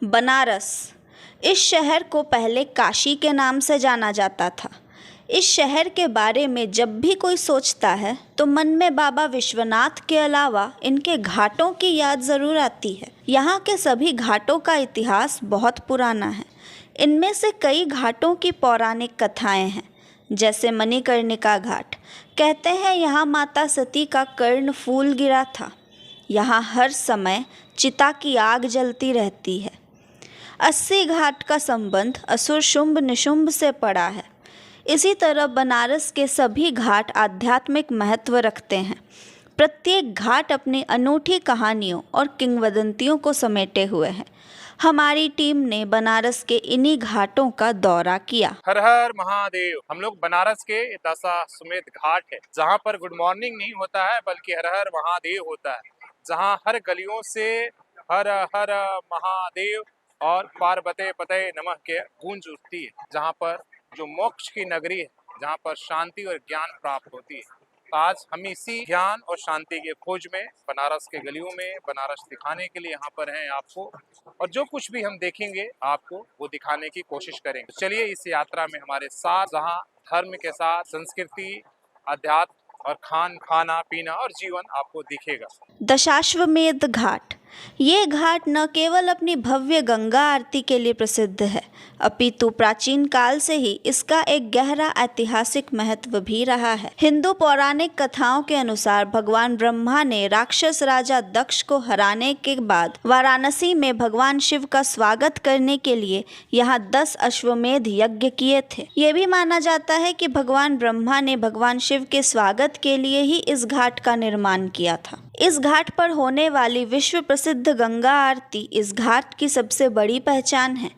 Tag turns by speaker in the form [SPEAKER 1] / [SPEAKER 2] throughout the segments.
[SPEAKER 1] बनारस। इस शहर को पहले काशी के नाम से जाना जाता था। इस शहर के बारे में जब भी कोई सोचता है तो मन में बाबा विश्वनाथ के अलावा इनके घाटों की याद ज़रूर आती है। यहाँ के सभी घाटों का इतिहास बहुत पुराना है। इनमें से कई घाटों की पौराणिक कथाएं हैं, जैसे मणिकर्णिका घाट। कहते हैं यहाँ माता सती का कर्णफूल गिरा था। यहाँ हर समय चिता की आग जलती रहती है। 80 घाट का संबंध असुर शुंभ निशुंभ से पड़ा है। इसी तरह बनारस के सभी घाट आध्यात्मिक महत्व रखते हैं। प्रत्येक घाट अपनी अनूठी कहानियों और किंवदंतियों को समेटे हुए है। हमारी टीम ने बनारस के इन्हीं घाटों का दौरा किया।
[SPEAKER 2] हर हर महादेव। हम लोग बनारस के दशाश्वमेध घाट है, जहाँ पर गुड मॉर्निंग नहीं होता है बल्कि हर हर महादेव होता है। जहाँ हर गलियों से हर हर महादेव और पार्वते पते नमः के गूंज उठती है। जहाँ पर जो मोक्ष की नगरी है, जहाँ पर शांति और ज्ञान प्राप्त होती है। तो आज हम इसी ज्ञान और शांति के खोज में बनारस के गलियों में बनारस दिखाने के लिए यहाँ पर हैं आपको, और जो कुछ भी हम देखेंगे आपको वो दिखाने की कोशिश करेंगे। तो चलिए इस यात्रा में हमारे साथ, जहाँ धर्म के साथ संस्कृति, अध्यात्म और खाना पीना और जीवन आपको दिखेगा।
[SPEAKER 1] दशाश्वमेध घाट। ये घाट न केवल अपनी भव्य गंगा आरती के लिए प्रसिद्ध है, अपितु प्राचीन काल से ही इसका एक गहरा ऐतिहासिक महत्व भी रहा है। हिंदू पौराणिक कथाओं के अनुसार भगवान ब्रह्मा ने राक्षस राजा दक्ष को हराने के बाद वाराणसी में भगवान शिव का स्वागत करने के लिए यहाँ 10 अश्वमेध यज्ञ किए थे। ये भी माना जाता है कि भगवान ब्रह्मा ने भगवान शिव के स्वागत के लिए ही इस घाट का निर्माण किया था। इस घाट पर होने वाली विश्व प्रसिद्ध गंगा आरती इस घाट की सबसे बड़ी पहचान है।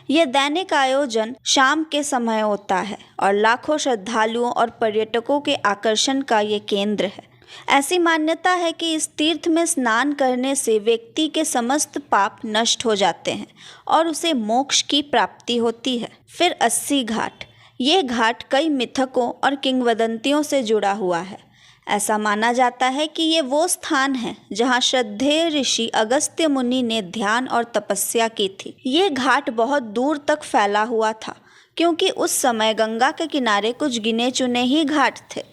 [SPEAKER 1] यह दैनिक आयोजन शाम के समय होता है और लाखों श्रद्धालुओं और पर्यटकों के आकर्षण का ये केंद्र है। ऐसी मान्यता है कि इस तीर्थ में स्नान करने से व्यक्ति के समस्त पाप नष्ट हो जाते हैं और उसे मोक्ष की प्राप्ति होती है। फिर 80 घाट। ये घाट कई मिथकों और किंवदंतियों से जुड़ा हुआ है। ऐसा माना जाता है कि ये वो स्थान है जहाँ श्रद्धेय ऋषि अगस्त्य मुनि ने ध्यान और तपस्या की थी। ये घाट बहुत दूर तक फैला हुआ था, क्योंकि उस समय गंगा के किनारे कुछ गिने चुने ही घाट थे।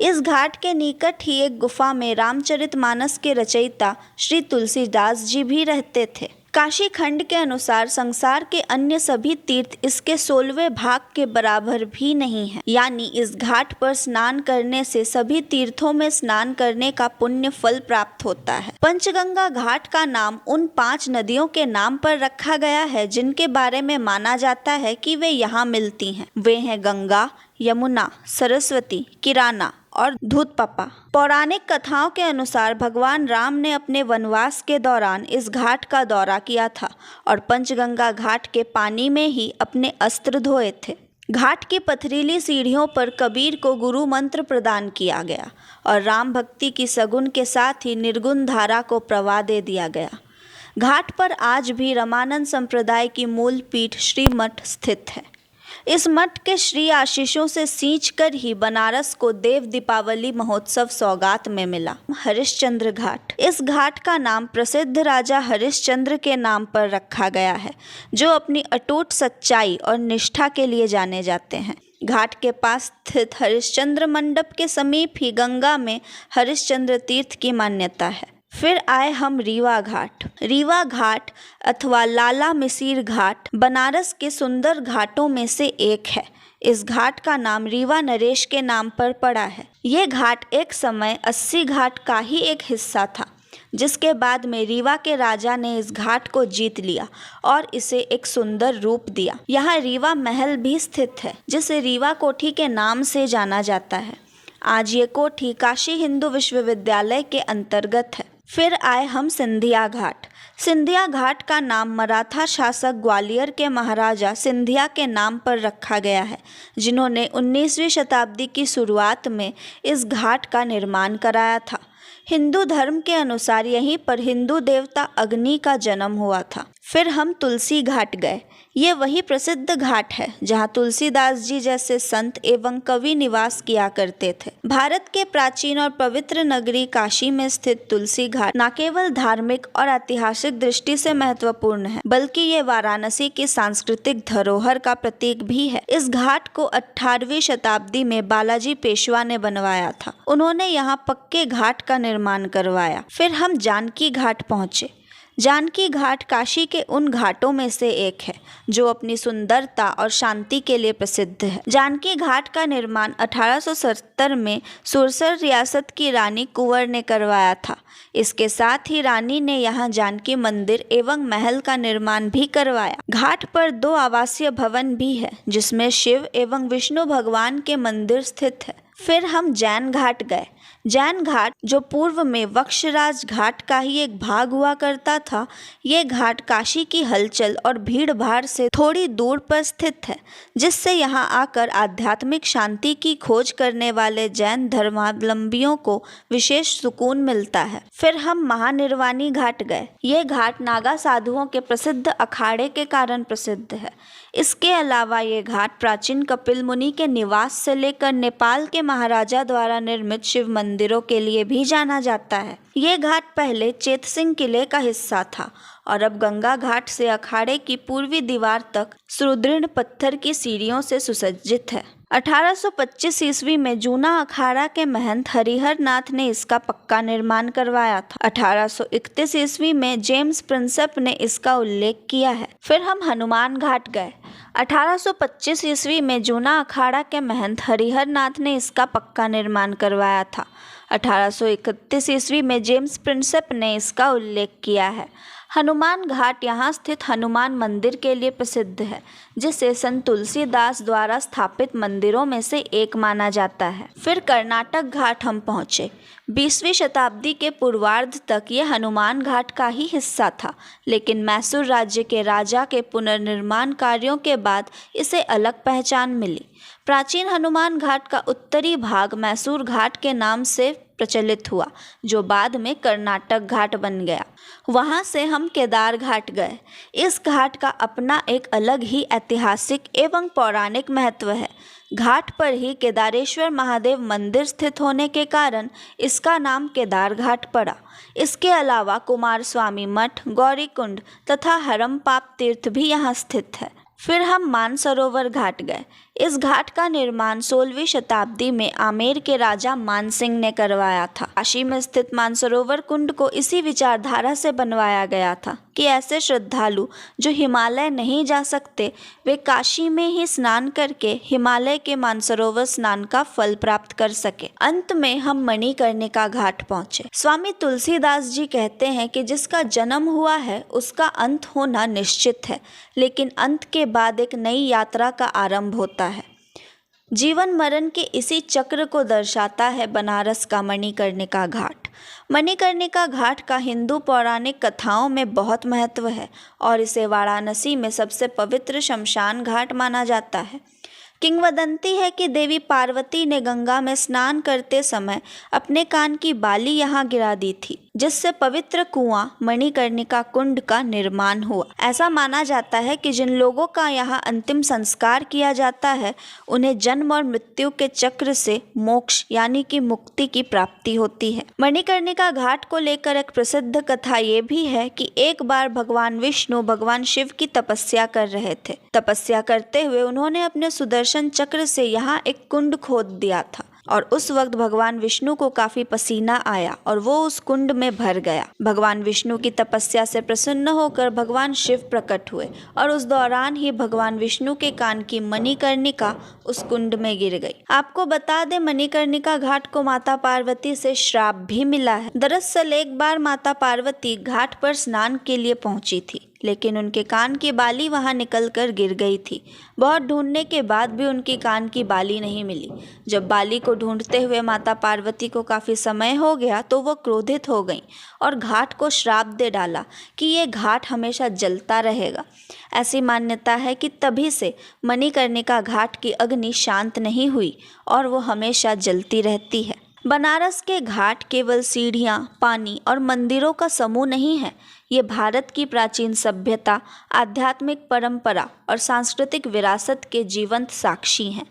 [SPEAKER 1] इस घाट के निकट ही एक गुफा में रामचरितमानस के रचयिता श्री तुलसीदास जी भी रहते थे। काशी खंड के अनुसार संसार के अन्य सभी तीर्थ इसके 16वें भाग के बराबर भी नहीं है। यानी इस घाट पर स्नान करने से सभी तीर्थों में स्नान करने का पुण्य फल प्राप्त होता है। पंचगंगा घाट का नाम उन 5 नदियों के नाम पर रखा गया है जिनके बारे में माना जाता है कि वे यहाँ मिलती हैं। वे हैं गंगा, यमुना, सरस्वती, किराना और धूतपपा। पौराणिक कथाओं के अनुसार भगवान राम ने अपने वनवास के दौरान इस घाट का दौरा किया था और पंचगंगा घाट के पानी में ही अपने अस्त्र धोए थे। घाट की पथरीली सीढ़ियों पर कबीर को गुरु मंत्र प्रदान किया गया और राम भक्ति की सगुन के साथ ही निर्गुण धारा को प्रवाह दे दिया गया। घाट पर आज भी रमानंद संप्रदाय की मूल पीठ श्री मठ स्थित है। इस मठ के श्री आशीषों से सींच कर ही बनारस को देव दीपावली महोत्सव सौगात में मिला। हरिश्चंद्र घाट। इस घाट का नाम प्रसिद्ध राजा हरिश्चंद्र के नाम पर रखा गया है, जो अपनी अटूट सच्चाई और निष्ठा के लिए जाने जाते हैं। घाट के पास स्थित हरिश्चंद्र मंडप के समीप ही गंगा में हरिश्चंद्र तीर्थ की मान्यता है। फिर आए हम रीवा घाट। रीवा घाट अथवा लाला मिसिर घाट बनारस के सुंदर घाटों में से एक है। इस घाट का नाम रीवा नरेश के नाम पर पड़ा है। ये घाट एक समय 80 घाट का ही एक हिस्सा था, जिसके बाद में रीवा के राजा ने इस घाट को जीत लिया और इसे एक सुंदर रूप दिया। यहाँ रीवा महल भी स्थित है, जिसे रीवा कोठी के नाम से जाना जाता है। आज ये कोठी काशी हिंदू विश्वविद्यालय के अंतर्गत है। फिर आए हम सिंधिया घाट। सिंधिया घाट का नाम मराठा शासक ग्वालियर के महाराजा सिंधिया के नाम पर रखा गया है, जिन्होंने 19वीं शताब्दी की शुरुआत में इस घाट का निर्माण कराया था। हिंदू धर्म के अनुसार यहीं पर हिंदू देवता अग्नि का जन्म हुआ था। फिर हम तुलसी घाट गए। ये वही प्रसिद्ध घाट है जहाँ तुलसीदास जी जैसे संत एवं कवि निवास किया करते थे। भारत के प्राचीन और पवित्र नगरी काशी में स्थित तुलसी घाट न केवल धार्मिक और ऐतिहासिक दृष्टि से महत्वपूर्ण है, बल्कि ये वाराणसी की सांस्कृतिक धरोहर का प्रतीक भी है। इस घाट को 18वीं शताब्दी में बालाजी पेशवा ने बनवाया था। उन्होंने यहाँ पक्के घाट का निर्माण करवाया। फिर हम जानकी घाट पहुँचे। जानकी घाट काशी के उन घाटों में से एक है जो अपनी सुंदरता और शांति के लिए प्रसिद्ध है। जानकी घाट का निर्माण 1870 में सुरसर रियासत की रानी कुंवर ने करवाया था। इसके साथ ही रानी ने यहाँ जानकी मंदिर एवं महल का निर्माण भी करवाया। घाट पर 2 आवासीय भवन भी है जिसमें शिव एवं विष्णु भगवान के मंदिर स्थित है। फिर हम जैन घाट गए। जैन घाट, जो पूर्व में वक्षराज घाट का ही एक भाग हुआ करता था, ये घाट काशी की हलचल और भीड़ भाड़ से थोड़ी दूर पर स्थित है, जिससे यहाँ आकर आध्यात्मिक शांति की खोज करने वाले जैन धर्मावलंबियों को विशेष सुकून मिलता है। फिर हम महानिर्वाणी घाट गए। ये घाट नागा साधुओं के प्रसिद्ध अखाड़े के कारण प्रसिद्ध है। इसके अलावा ये घाट प्राचीन कपिल मुनि के निवास से लेकर नेपाल के महाराजा द्वारा निर्मित शिव मंदिरों के लिए भी जाना जाता है। ये घाट पहले चेतसिंह किले का हिस्सा था और अब गंगा घाट से अखाड़े की पूर्वी दीवार तक सुदृढ़ पत्थर की सीढ़ियों से सुसज्जित है। 1825 ईस्वी में जूना अखाड़ा के महंत हरिहर नाथ ने इसका पक्का निर्माण करवाया था। 1831 ईस्वी में जेम्स प्रिंसेप ने इसका उल्लेख किया है। फिर हम हनुमान घाट गए। 1825 ईस्वी में जूना अखाड़ा के महंत हरिहर नाथ ने इसका पक्का निर्माण करवाया था। 1831 ईस्वी में जेम्स प्रिंसेप ने इसका उल्लेख किया है। हनुमान घाट यहाँ स्थित हनुमान मंदिर के लिए प्रसिद्ध है, जिसे संत तुलसीदास द्वारा स्थापित मंदिरों में से एक माना जाता है। फिर कर्नाटक घाट हम पहुँचे। 20वीं शताब्दी के पूर्वार्ध तक ये हनुमान घाट का ही हिस्सा था, लेकिन मैसूर राज्य के राजा के पुनर्निर्माण कार्यों के बाद इसे अलग पहचान मिली। प्राचीन हनुमान घाट का उत्तरी भाग मैसूर घाट के नाम से प्रचलित हुआ, जो बाद में कर्नाटक घाट बन गया। वहाँ से हम केदार घाट गए। इस घाट का अपना एक अलग ही ऐतिहासिक एवं पौराणिक महत्व है। घाट पर ही केदारेश्वर महादेव मंदिर स्थित होने के कारण इसका नाम केदार घाट पड़ा। इसके अलावा कुमार स्वामी मठ, गौरीकुंड तथा हरमपाप तीर्थ भी यहाँ स्थित है। फिर हम मानसरोवर घाट गए। इस घाट का निर्माण 16वीं शताब्दी में आमेर के राजा मानसिंह ने करवाया था। काशी में स्थित मानसरोवर कुंड को इसी विचारधारा से बनवाया गया था कि ऐसे श्रद्धालु जो हिमालय नहीं जा सकते, वे काशी में ही स्नान करके हिमालय के मानसरोवर स्नान का फल प्राप्त कर सके। अंत में हम मणिकर्णिका घाट पहुँचे। स्वामी तुलसीदास जी कहते हैं कि जिसका जन्म हुआ है उसका अंत होना निश्चित है, लेकिन अंत के बाद एक नई यात्रा का आरंभ होता है। जीवन मरण के इसी चक्र को दर्शाता है बनारस का मणिकर्णिका घाट। मणिकर्णिका घाट का हिंदू पौराणिक कथाओं में बहुत महत्व है और इसे वाराणसी में सबसे पवित्र शमशान घाट माना जाता है। किंवदंती है कि देवी पार्वती ने गंगा में स्नान करते समय अपने कान की बाली यहाँ गिरा दी थी, जिससे पवित्र कुआं मणिकर्णिका कुंड का निर्माण हुआ। ऐसा माना जाता है कि जिन लोगों का यहाँ अंतिम संस्कार किया जाता है, उन्हें जन्म और मृत्यु के चक्र से मोक्ष यानी कि मुक्ति की प्राप्ति होती है। मणिकर्णिका घाट को लेकर एक प्रसिद्ध कथा ये भी है कि एक बार भगवान विष्णु भगवान शिव की तपस्या कर रहे थे। तपस्या करते हुए उन्होंने अपने सुदर्शन चक्र से यहाँ एक कुंड खोद दिया था और उस वक्त भगवान विष्णु को काफी पसीना आया और वो उस कुंड में भर गया। भगवान विष्णु की तपस्या से प्रसन्न होकर भगवान शिव प्रकट हुए और उस दौरान ही भगवान विष्णु के कान की मणिकर्णिका उस कुंड में गिर गई। आपको बता दें, मणिकर्णिका घाट को माता पार्वती से श्राप भी मिला है। दरअसल एक बार माता पार्वती घाट पर स्नान के लिए पहुंची थी, लेकिन उनके कान की बाली वहां निकलकर गिर गई थी। बहुत ढूंढने के बाद भी उनकी कान की बाली नहीं मिली। जब बाली को ढूंढते हुए माता पार्वती को काफ़ी समय हो गया तो वो क्रोधित हो गईं और घाट को श्राप दे डाला कि ये घाट हमेशा जलता रहेगा। ऐसी मान्यता है कि तभी से मणिकर्णिका घाट की अग्नि शांत नहीं हुई और वो हमेशा जलती रहती है। बनारस के घाट केवल सीढ़ियाँ, पानी और मंदिरों का समूह नहीं है, ये भारत की प्राचीन सभ्यता, आध्यात्मिक परंपरा और सांस्कृतिक विरासत के जीवंत साक्षी हैं।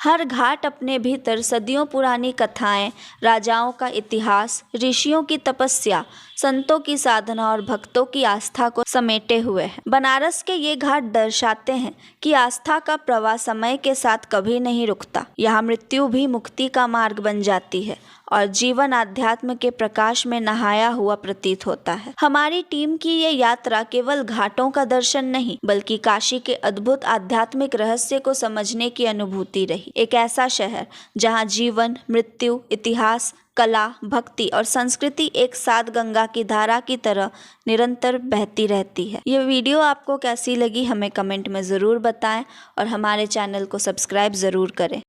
[SPEAKER 1] हर घाट अपने भीतर सदियों पुरानी कथाएं, राजाओं का इतिहास, ऋषियों की तपस्या, संतों की साधना और भक्तों की आस्था को समेटे हुए है। बनारस के ये घाट दर्शाते हैं कि आस्था का प्रवाह समय के साथ कभी नहीं रुकता। यहाँ मृत्यु भी मुक्ति का मार्ग बन जाती है और जीवन आध्यात्म के प्रकाश में नहाया हुआ प्रतीत होता है। हमारी टीम की ये यात्रा केवल घाटों का दर्शन नहीं, बल्कि काशी के अद्भुत आध्यात्मिक रहस्य को समझने की अनुभूति रही। एक ऐसा शहर जहाँ जीवन, मृत्यु, इतिहास, कला, भक्ति और संस्कृति एक साथ गंगा की धारा की तरह निरंतर बहती रहती है। ये वीडियो आपको कैसी लगी हमें कमेंट में ज़रूर बताएं और हमारे चैनल को सब्सक्राइब ज़रूर करें।